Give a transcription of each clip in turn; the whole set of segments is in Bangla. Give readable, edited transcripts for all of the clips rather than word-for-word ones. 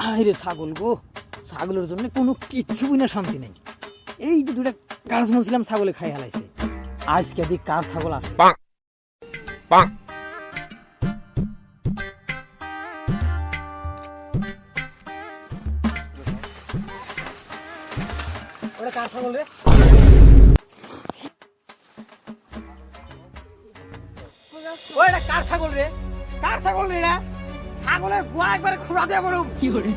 আরে ছাগল গো, ছাগলের জন্য কোনো কিচ্ছু না, শান্তি নেই। এই যে দুটা গাছ মরছিলাম, ছাগলে খাই হালাইছে। আজকে দিক কার ছাগল আসে। ওটা কার ছাগল রে? ওটা কার ছাগল রে? কার ছাগল রে? না ছাগলের গোয়া একবারে খুঁড়া দিয়ে বলুন কি করে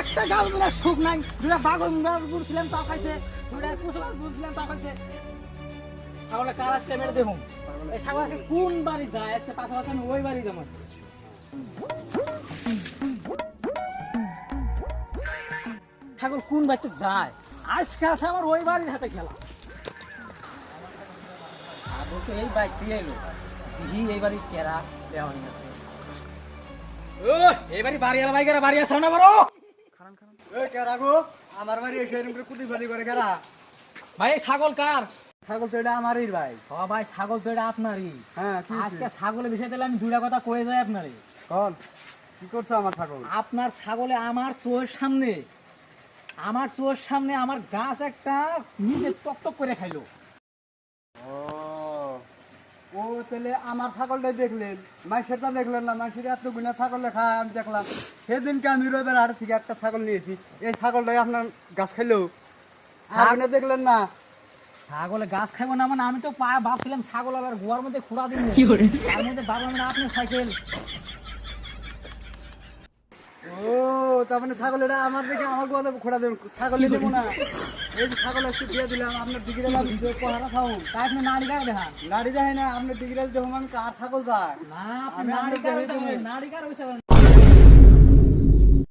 একটা গাছ বলে সুখ নাই। দুটা বাগর গাছ বুঝছিলাম তা খাইছে, দুটা কুসু গাছ বুঝছিলাম তা খাইছে। ছাগলের কার আজকে মেরে দেখুন। এই ছাগল আজকে কোন বাড়ি যায়? আজকে পাশাপাশি আমি ওই বাড়ি যাবো। ছাগল কোন বাড়িতে যায়? আজকে আছে আমার ওই বাড়ির হাতে খেলা। ছাগল তো এই বাইক দিয়ে এলো, এই বাড়ি কেরা দেওয়া হয়ে গেছে। এবারে বাড়িওয়ালা ভাইকেরা বাড়ি আসো না বড়। এই কেরা গো, আমার বাড়ি এসে এরকম করে কুটিপাটি করে কেরা? ভাই ছাগল কার? ছাগল তো এটা আমারই ভাই। ও ভাই ছাগল তো এটা আপনারই। হ্যাঁ, কি আজকে ছাগলের বিষয় দিলে আমি দুইটা কথা কয়ে যাই আপনারই। কোন কি করছে আমার ছাগল? আপনার ছাগলে আমার চোখের সামনে, আমার গাছ একটা নিজে টক টক করে খাইলো। ও ও তাহলে আমার ছাগলটাই দেখলেন, মাইসেরটা দেখলেন না? মাইসের এত গুণা ছাগল খায় আমি দেখলাম। সেদিনকে আমি রবিবার হাট থেকে একটা ছাগল নিয়েছি, এই ছাগলটাই আপনার গাছ খাইলো, আপনি দেখলেন না? ছাগলে গাছ খাইবো না মানে আমি তো ভাবছিলাম ছাগল আবার গোয়ার মধ্যে খুঁড়া দিন, তার মধ্যে ভাবলাম না আপনার সাইকেল। ও তার মানে ছাগল এটা আমার দেখে আমার গোয়ালে খোঁড়া দেবেন? ছাগল নেবো না, এই যে ছাগল আজকে দিয়ে দিলাম আপনার ডিগ্রি ভিডিও পাহারা খাও। তাই আপনি নাড়ি গায়ে দেখান। নাড়ি যায় না আপনার ডিগ্রি দেখুন আমি কার ছাগল যায়? না আপনি নাড়ি গায়ে নাড়ি গায়ে